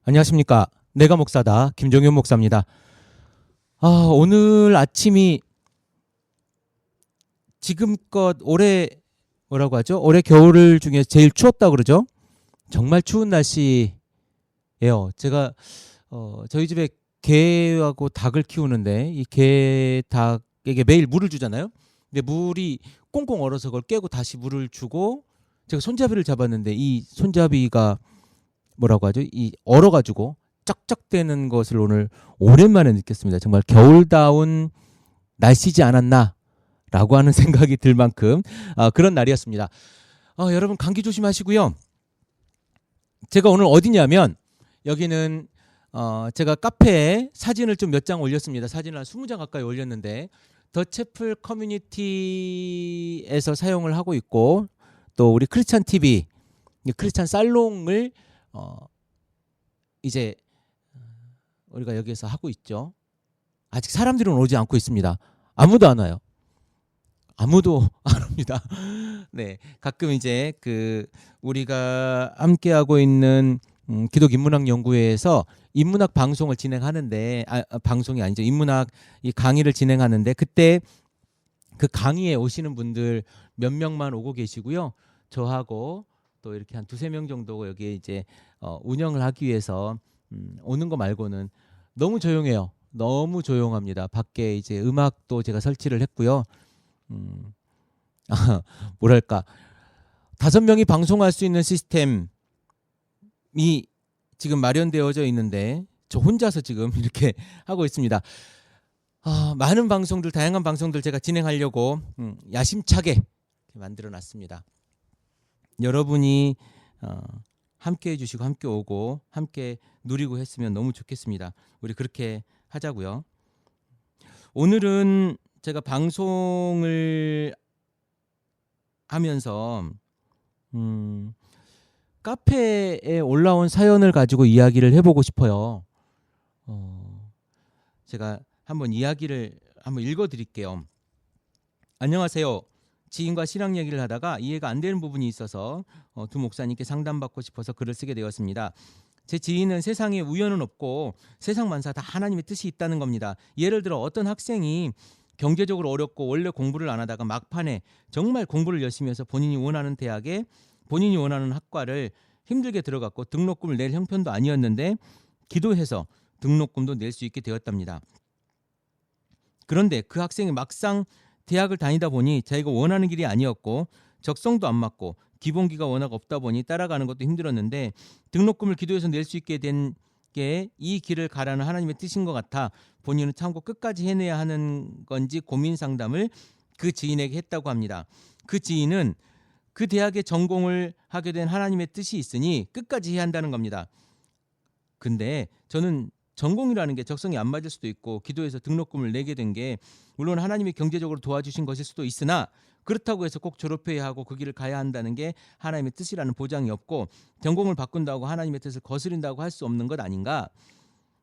안녕하십니까. 내가 목사다. 김종현 목사입니다. 오늘 아침이 지금껏 올해 뭐라고 하죠? 올해 겨울 중에 제일 추웠다 그러죠? 정말 추운 날씨예요. 제가 저희 집에 개하고 닭을 키우는데 이 개, 닭에게 매일 물을 주잖아요. 근데 물이 꽁꽁 얼어서 그걸 깨고 다시 물을 주고 제가 손잡이를 잡았는데 이 손잡이가 뭐라고 하죠? 이 얼어가지고 쩍쩍대는 것을 오늘 오랜만에 느꼈습니다. 정말 겨울다운 날씨지 않았나라고 하는 생각이 들 만큼 그런 날이었습니다. 여러분 감기 조심하시고요. 제가 오늘 어디냐면 여기는 제가 카페에 사진을 좀 몇 장 올렸습니다. 사진을 한 20장 가까이 올렸는데 더 채플 커뮤니티에서 사용을 하고 있고 또 우리 크리스찬 TV, 크리스찬 살롱을 이제 우리가 여기에서 하고 있죠. 아직 사람들은 오지 않고 있습니다. 아무도 안 와요. 아무도 안 옵니다. 네, 가끔 이제 우리가 함께하고 있는 기독 인문학 연구회에서 인문학 방송을 진행하는데 방송이 아니죠. 인문학 이 강의를 진행하는데 그때 그 강의에 오시는 분들 몇 명만 오고 계시고요. 저하고 또 이렇게 한 두세 명 정도 여기에 이제 운영을 하기 위해서 오는 거 말고는 너무 조용해요. 너무 조용합니다. 밖에 이제 음악도 제가 설치를 했고요. 뭐랄까 5명이 방송할 수 있는 시스템이 지금 마련되어져 있는데 저 혼자서 지금 이렇게 하고 있습니다. 많은 방송들, 다양한 방송들 제가 진행하려고 야심차게 만들어 놨습니다. 여러분이 함께 해주시고 함께 오고 함께 누리고 했으면 너무 좋겠습니다. 우리 그렇게 하자고요. 오늘은 제가 방송을 하면서 카페에 올라온 사연을 가지고 이야기를 해보고 싶어요. 제가 한번 이야기를 한번 읽어드릴게요. 안녕하세요. 지인과 신앙 얘기를 하다가 이해가 안 되는 부분이 있어서 두 목사님께 상담받고 싶어서 글을 쓰게 되었습니다. 제 지인은 세상에 우연은 없고 세상 만사 다 하나님의 뜻이 있다는 겁니다. 예를 들어 어떤 학생이 경제적으로 어렵고 원래 공부를 안 하다가 막판에 정말 공부를 열심히 해서 본인이 원하는 대학에 본인이 원하는 학과를 힘들게 들어갔고 등록금을 낼 형편도 아니었는데 기도해서 등록금도 낼 수 있게 되었답니다. 그런데 그 학생이 막상 대학을 다니다 보니 자기가 원하는 길이 아니었고 적성도 안 맞고 기본기가 워낙 없다 보니 따라가는 것도 힘들었는데 등록금을 기도해서 낼 수 있게 된 게 이 길을 가라는 하나님의 뜻인 것 같아 본인은 참고 끝까지 해내야 하는 건지 고민 상담을 그 지인에게 했다고 합니다. 그 지인은 그 대학에 전공을 하게 된 하나님의 뜻이 있으니 끝까지 해야 한다는 겁니다. 근데 저는 전공이라는 게 적성이 안 맞을 수도 있고 기도해서 등록금을 내게 된 게 물론 하나님이 경제적으로 도와주신 것일 수도 있으나 그렇다고 해서 꼭 졸업해야 하고 그 길을 가야 한다는 게 하나님의 뜻이라는 보장이 없고 전공을 바꾼다고 하나님의 뜻을 거스린다고 할 수 없는 것 아닌가.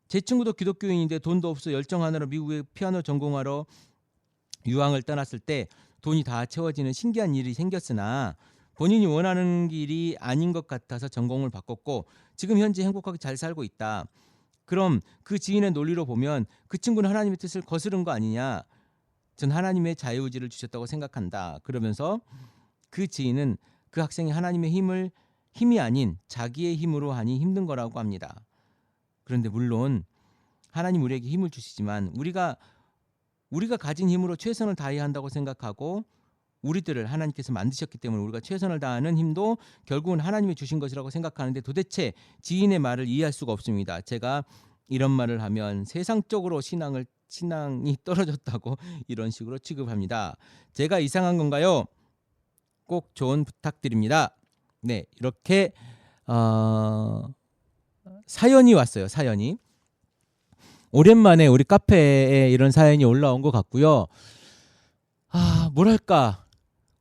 제 친구도 기독교인인데 돈도 없어 열정 하나로 미국에 피아노 전공하러 유학을 떠났을 때 돈이 다 채워지는 신기한 일이 생겼으나 본인이 원하는 길이 아닌 것 같아서 전공을 바꿨고 지금 현재 행복하게 잘 살고 있다. 그럼 그 지인의 논리로 보면 그 친구는 하나님의 뜻을 거스른 거 아니냐. 전 하나님의 자유의지를 주셨다고 생각한다. 그러면서 그 지인은 그 학생이 하나님의 힘이 아닌 자기의 힘으로 하니 힘든 거라고 합니다. 그런데 물론 하나님 우리에게 힘을 주시지만 우리가 가진 힘으로 최선을 다해야 한다고 생각하고 우리들을 하나님께서 만드셨기 때문에 우리가 최선을 다하는 힘도 결국은 하나님이 주신 것이라고 생각하는데 도대체 지인의 말을 이해할 수가 없습니다. 제가 이런 말을 하면 세상적으로 신앙이 떨어졌다고 이런 식으로 취급합니다. 제가 이상한 건가요? 꼭 조언 부탁드립니다. 네, 이렇게 사연이 왔어요. 사연이 오랜만에 우리 카페에 이런 사연이 올라온 것 같고요. 뭐랄까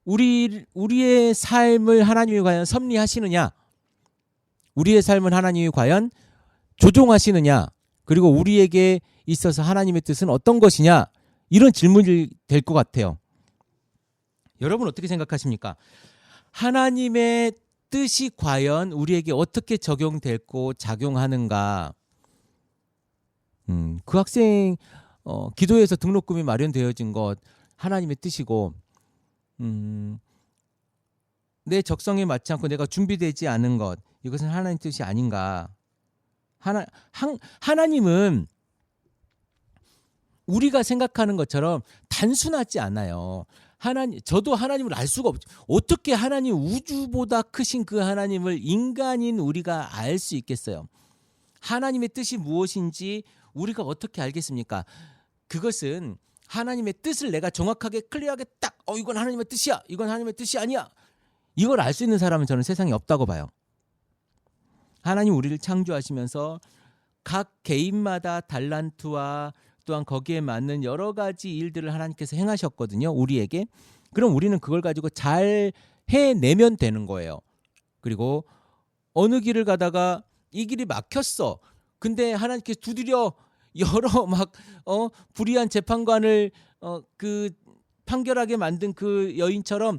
우리의 삶을 하나님이 과연 섭리하시느냐, 우리의 삶을 하나님이 과연 조종하시느냐, 그리고 우리에게 있어서 하나님의 뜻은 어떤 것이냐, 이런 질문이 될 것 같아요. 여러분 어떻게 생각하십니까? 하나님의 뜻이 과연 우리에게 어떻게 적용되고 작용하는가? 그 학생 기도에서 등록금이 마련되어진 것 하나님의 뜻이고, 내 적성에 맞지 않고 내가 준비되지 않은 것, 이것은 하나님 뜻이 아닌가? 하나님은 우리가 생각하는 것처럼 단순하지 않아요. 저도 하나님을 알 수가 없죠. 어떻게 하나님, 우주보다 크신 그 하나님을 인간인 우리가 알 수 있겠어요? 하나님의 뜻이 무엇인지 우리가 어떻게 알겠습니까? 그것은 하나님의 뜻을 내가 정확하게 클리어하게 딱 이건 하나님의 뜻이야, 이건 하나님의 뜻이 아니야, 이걸 알 수 있는 사람은 저는 세상에 없다고 봐요. 하나님 우리를 창조하시면서 각 개인마다 달란트와 또한 거기에 맞는 여러 가지 일들을 하나님께서 행하셨거든요, 우리에게. 그럼 우리는 그걸 가지고 잘 해내면 되는 거예요. 그리고 어느 길을 가다가 이 길이 막혔어. 근데 하나님께서 두드려 여러 불의한 재판관을 그 판결하게 만든 그 여인처럼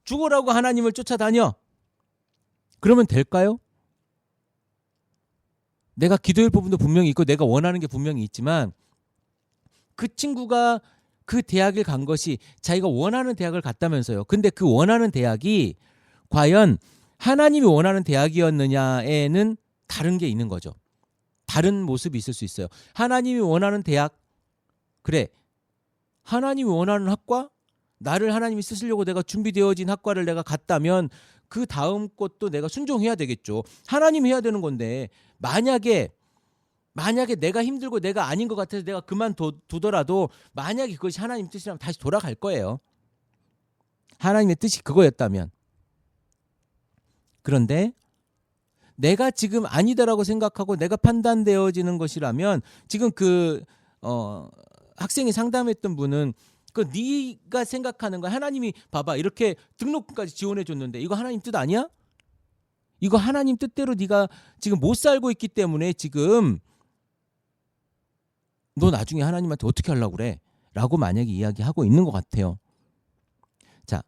죽으라고 하나님을 쫓아다녀. 그러면 될까요? 내가 기도할 부분도 분명히 있고 내가 원하는 게 분명히 있지만, 그 친구가 그 대학을 간 것이 자기가 원하는 대학을 갔다면서요. 근데 그 원하는 대학이 과연 하나님이 원하는 대학이었느냐에는 다른 게 있는 거죠. 다른 모습이 있을 수 있어요. 하나님이 원하는 대학, 그래, 하나님이 원하는 학과, 나를 하나님이 쓰시려고 내가 준비되어진 학과를 내가 갔다면 그 다음 것도 내가 순종해야 되겠죠. 하나님이 해야 되는 건데, 만약에 내가 힘들고 내가 아닌 것 같아서 내가 그만두더라도 만약에 그것이 하나님 뜻이라면 다시 돌아갈 거예요. 하나님의 뜻이 그거였다면. 그런데 내가 지금 아니다라고 생각하고 내가 판단되어지는 것이라면, 지금 그 학생이 상담했던 분은 그 네가 생각하는 거, 하나님이 봐봐 이렇게 등록금까지 지원해 줬는데 이거 하나님 뜻 아니야? 이거 하나님 뜻대로 네가 지금 못 살고 있기 때문에 지금 너 나중에 하나님한테 어떻게 하려고 그래? 라고 만약에 이야기하고 있는 것 같아요. 자,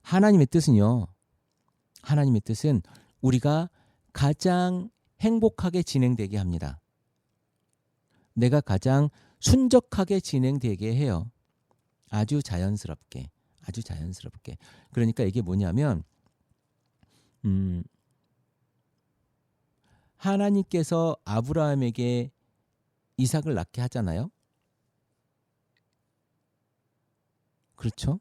하나님의 뜻은요, 하나님의 뜻은 우리가 가장 행복하게 진행되게 합니다. 내가 가장 순적하게 진행되게 해요. 아주 자연스럽게. 그러니까 이게 뭐냐면, 하나님께서 아브라함에게 이삭을 낳게 하잖아요. 그렇죠?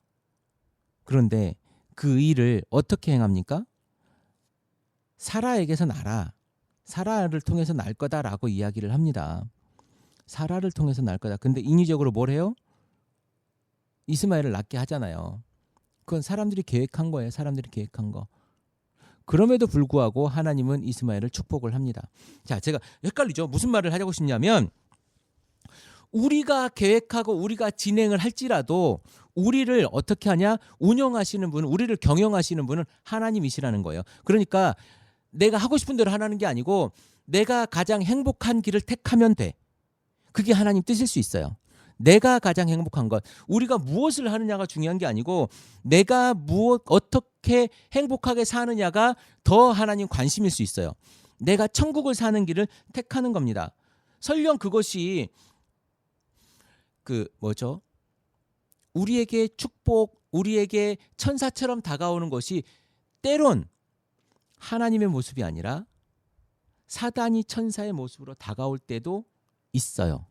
그런데 그 일을 어떻게 행합니까? 사라에게서 낳아라. 사라를 통해서 낳을 거다라고 이야기를 합니다. 사라를 통해서 낳을 거다. 근데 인위적으로 뭘 해요? 이스마엘을 낳게 하잖아요. 그건 사람들이 계획한 거예요. 사람들이 계획한 거. 그럼에도 불구하고 하나님은 이스마엘을 축복을 합니다. 자, 제가 헷갈리죠? 무슨 말을 하려고 싶냐면, 우리가 계획하고 우리가 진행을 할지라도 우리를 어떻게 하냐? 운영하시는 분, 우리를 경영하시는 분은 하나님이시라는 거예요. 그러니까 내가 하고 싶은 대로 하라는 게 아니고 내가 가장 행복한 길을 택하면 돼. 그게 하나님 뜻일 수 있어요. 내가 가장 행복한 것, 우리가 무엇을 하느냐가 중요한 게 아니고 내가 어떻게 행복하게 사느냐가 더 하나님 관심일 수 있어요. 내가 천국을 사는 길을 택하는 겁니다. 설령 그것이 우리에게 축복, 우리에게 천사처럼 다가오는 것이 때론 하나님의 모습이 아니라 사단이 천사의 모습으로 다가올 때도 있어요.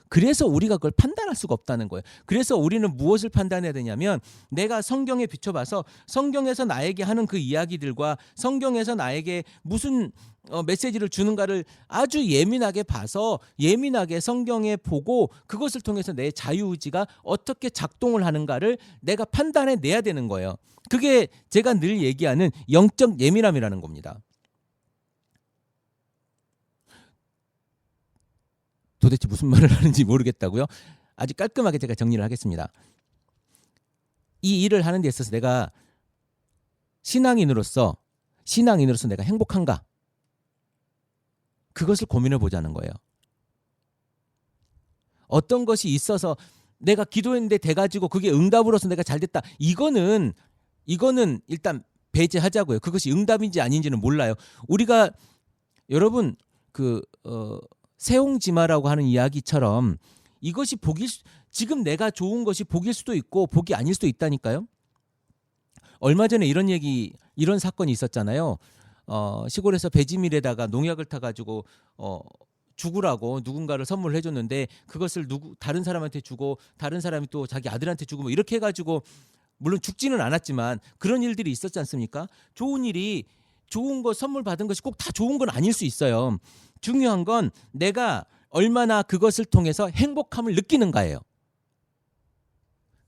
그래서 우리가 그걸 판단할 수가 없다는 거예요. 그래서 우리는 무엇을 판단해야 되냐면, 내가 성경에 비춰봐서 성경에서 나에게 하는 그 이야기들과 성경에서 나에게 무슨 메시지를 주는가를 아주 예민하게 봐서, 예민하게 성경에 보고 그것을 통해서 내 자유의지가 어떻게 작동을 하는가를 내가 판단해 내야 되는 거예요. 그게 제가 늘 얘기하는 영적 예민함이라는 겁니다. 도대체 무슨 말을 하는지 모르겠다고요? 아주 깔끔하게 제가 정리를 하겠습니다. 이 일을 하는 데 있어서 내가 신앙인으로서 내가 행복한가? 그것을 고민해 보자는 거예요. 어떤 것이 있어서 내가 기도했는데 돼가지고 그게 응답으로서 내가 잘 됐다. 이거는 일단 배제하자고요. 그것이 응답인지 아닌지는 몰라요. 우리가 여러분 세옹지마라고 하는 이야기처럼 이것이 지금 내가 좋은 것이 복일 수도 있고 복이 아닐 수도 있다니까요. 얼마 전에 이런 사건이 있었잖아요. 시골에서 배지밀에다가 농약을 타가지고 죽으라고 누군가를 선물을 해줬는데 그것을 다른 사람한테 주고 다른 사람이 또 자기 아들한테 주고 뭐 이렇게 해가지고 물론 죽지는 않았지만 그런 일들이 있었지 않습니까? 좋은 거 선물 받은 것이 꼭 다 좋은 건 아닐 수 있어요. 중요한 건 내가 얼마나 그것을 통해서 행복함을 느끼는가예요.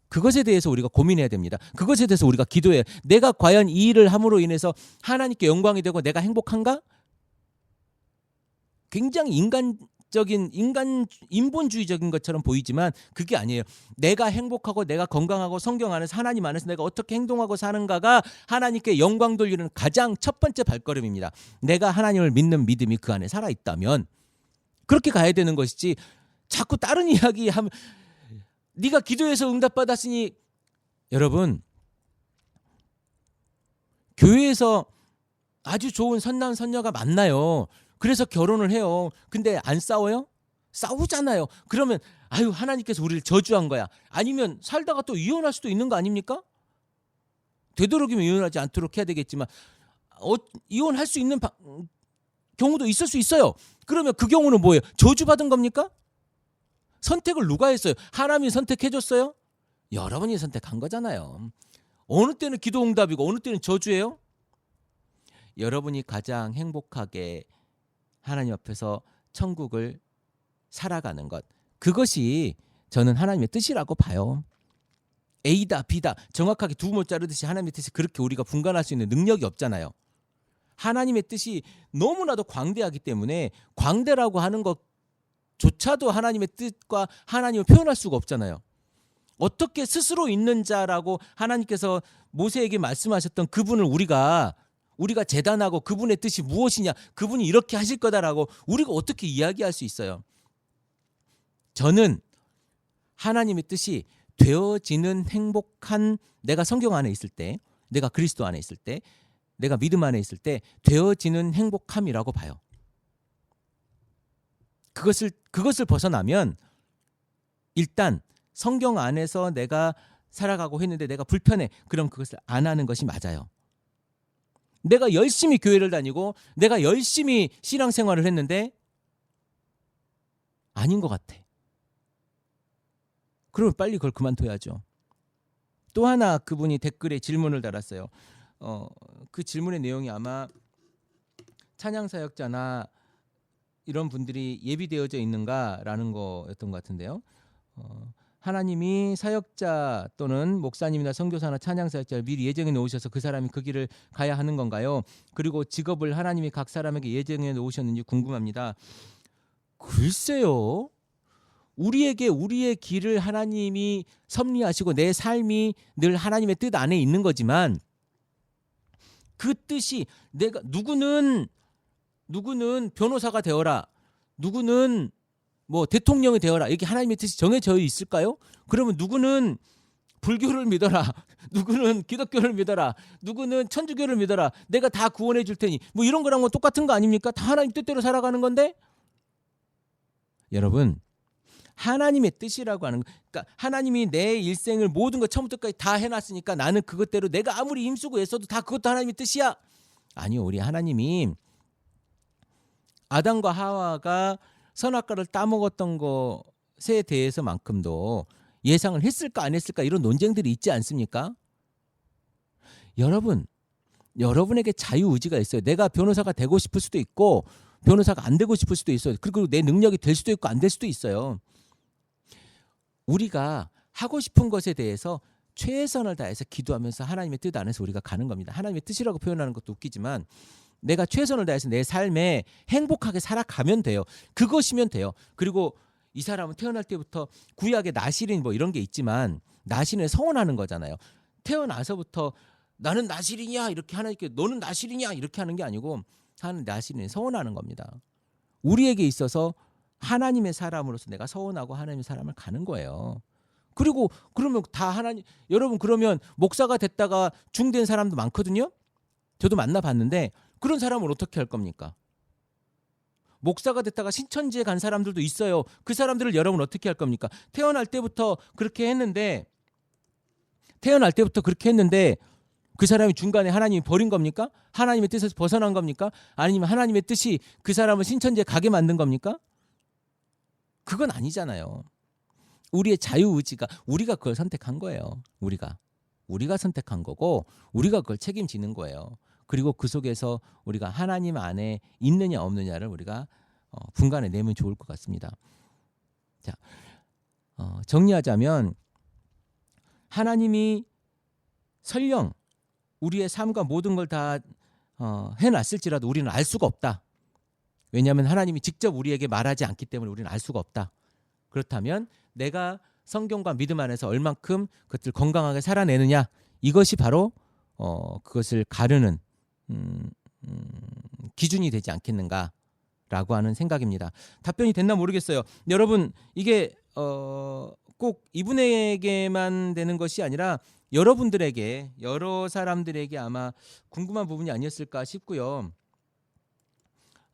그것에 대해서 우리가 고민해야 됩니다. 그것에 대해서 우리가 기도해야 내가 과연 이 일을 함으로 인해서 하나님께 영광이 되고 내가 행복한가? 굉장히 인본주의적인 것처럼 보이지만 그게 아니에요. 내가 행복하고 내가 건강하고 성경 안에서 하나님 안에서 내가 어떻게 행동하고 사는가가 하나님께 영광 돌리는 가장 첫 번째 발걸음입니다. 내가 하나님을 믿는 믿음이 그 안에 살아있다면 그렇게 가야 되는 것이지 자꾸 다른 이야기하면 네가 기도해서 응답받았으니 여러분 교회에서 아주 좋은 선남 선녀가 만나요. 그래서 결혼을 해요. 근데 안 싸워요? 싸우잖아요. 그러면 하나님께서 우리를 저주한 거야. 아니면 살다가 또 이혼할 수도 있는 거 아닙니까? 되도록이면 이혼하지 않도록 해야 되겠지만 이혼할 수 있는 경우도 있을 수 있어요. 그러면 그 경우는 뭐예요? 저주받은 겁니까? 선택을 누가 했어요? 하나님이 선택해줬어요? 여러분이 선택한 거잖아요. 어느 때는 기도 응답이고 어느 때는 저주예요? 여러분이 가장 행복하게 하나님 앞에서 천국을 살아가는 것, 그것이 저는 하나님의 뜻이라고 봐요. A다 B다 정확하게 두모 자르듯이 하나님의 뜻이 그렇게 우리가 분간할 수 있는 능력이 없잖아요. 하나님의 뜻이 너무나도 광대하기 때문에 광대라고 하는 것조차도 하나님의 뜻과 하나님을 표현할 수가 없잖아요. 어떻게 스스로 있는 자라고 하나님께서 모세에게 말씀하셨던 그분을 우리가 재단하고 그분의 뜻이 무엇이냐, 그분이 이렇게 하실 거다라고 우리가 어떻게 이야기할 수 있어요? 저는 하나님의 뜻이 되어지는 행복한, 내가 성경 안에 있을 때, 내가 그리스도 안에 있을 때, 내가 믿음 안에 있을 때 되어지는 행복함이라고 봐요. 그것을 벗어나면 일단 성경 안에서 내가 살아가고 했는데 내가 불편해. 그럼 그것을 안 하는 것이 맞아요. 내가 열심히 교회를 다니고 내가 열심히 신앙생활을 했는데 아닌 것 같아. 그러면 빨리 그걸 그만둬야죠. 또 하나 그분이 댓글에 질문을 달았어요. 그 질문의 내용이 아마 찬양사역자나 이런 분들이 예비되어져 있는가라는 거였던 것 같은데요. 하나님이 사역자 또는 목사님이나 선교사나 찬양사역자를 미리 예정해 놓으셔서 그 사람이 그 길을 가야 하는 건가요? 그리고 직업을 하나님이 각 사람에게 예정해 놓으셨는지 궁금합니다. 글쎄요. 우리에게 우리의 길을 하나님이 섭리하시고 내 삶이 늘 하나님의 뜻 안에 있는 거지만 그 뜻이 누구는 변호사가 되어라, 누구는 뭐 대통령이 되어라, 이게 하나님의 뜻이 정해져 있을까요? 그러면 누구는 불교를 믿어라, 누구는 기독교를 믿어라, 누구는 천주교를 믿어라, 내가 다 구원해 줄 테니, 뭐 이런 거랑 뭐 똑같은 거 아닙니까? 다 하나님 뜻대로 살아가는 건데. 여러분, 하나님의 뜻이라고 하는 거, 그러니까 하나님이 내 일생을 모든 거 처음부터 끝까지 다 해놨으니까 나는 그것대로 내가 아무리 힘쓰고 애써도 다 그것도 하나님의 뜻이야. 아니요, 우리 하나님이 아담과 하와가 선악과를 따먹었던 것에 대해서만큼도 예상을 했을까 안 했을까 이런 논쟁들이 있지 않습니까? 여러분에게 자유의지가 있어요. 내가 변호사가 되고 싶을 수도 있고 변호사가 안 되고 싶을 수도 있어요. 그리고 내 능력이 될 수도 있고 안 될 수도 있어요. 우리가 하고 싶은 것에 대해서 최선을 다해서 기도하면서 하나님의 뜻 안에서 우리가 가는 겁니다. 하나님의 뜻이라고 표현하는 것도 웃기지만 내가 최선을 다해서 내 삶에 행복하게 살아가면 돼요. 그것이면 돼요. 그리고 이 사람은 태어날 때부터 구약의 나실인 뭐 이런 게 있지만 나실을 서원하는 거잖아요. 태어나서부터 나는 나실이냐 이렇게 하나님께 너는 나실이냐 이렇게 하는 게 아니고 하는 나실은 서원하는 겁니다. 우리에게 있어서 하나님의 사람으로서 내가 서원하고 하나님의 사람을 가는 거예요. 그리고 그러면 다 하나님, 여러분 그러면 목사가 됐다가 중된 사람도 많거든요. 저도 만나봤는데 그런 사람을 어떻게 할 겁니까? 목사가 됐다가 신천지에 간 사람들도 있어요. 그 사람들을 여러분 어떻게 할 겁니까? 태어날 때부터 그렇게 했는데 그 사람이 중간에 하나님이 버린 겁니까? 하나님의 뜻에서 벗어난 겁니까? 아니면 하나님의 뜻이 그 사람을 신천지에 가게 만든 겁니까? 그건 아니잖아요. 우리의 자유의지가, 우리가 그걸 선택한 거예요. 우리가 선택한 거고 우리가 그걸 책임지는 거예요. 그리고 그 속에서 우리가 하나님 안에 있느냐 없느냐를 우리가 분간해 내면 좋을 것 같습니다. 자, 정리하자면 하나님이 설령 우리의 삶과 모든 걸 다 해놨을지라도 우리는 알 수가 없다. 왜냐하면 하나님이 직접 우리에게 말하지 않기 때문에 우리는 알 수가 없다. 그렇다면 내가 성경과 믿음 안에서 얼만큼 그것을 건강하게 살아내느냐, 이것이 바로 그것을 가르는 기준이 되지 않겠는가라고 하는 생각입니다. 답변이 됐나 모르겠어요. 여러분, 이게 꼭 이분에게만 되는 것이 아니라 여러분들에게, 여러 사람들에게 아마 궁금한 부분이 아니었을까 싶고요.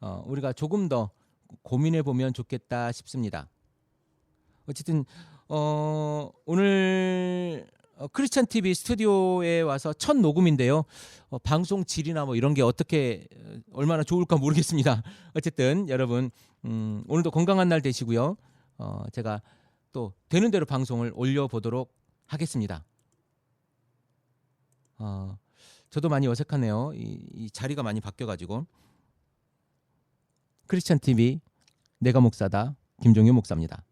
우리가 조금 더 고민해 보면 좋겠다 싶습니다. 어쨌든 오늘 크리스찬 TV 스튜디오에 와서 첫 녹음인데요. 방송 질이나 뭐 이런 게 어떻게 얼마나 좋을까 모르겠습니다. 어쨌든 여러분 오늘도 건강한 날 되시고요. 제가 또 되는 대로 방송을 올려보도록 하겠습니다. 저도 많이 어색하네요. 이 자리가 많이 바뀌어가지고. 크리스찬 TV 내가 목사다 김종효 목사입니다.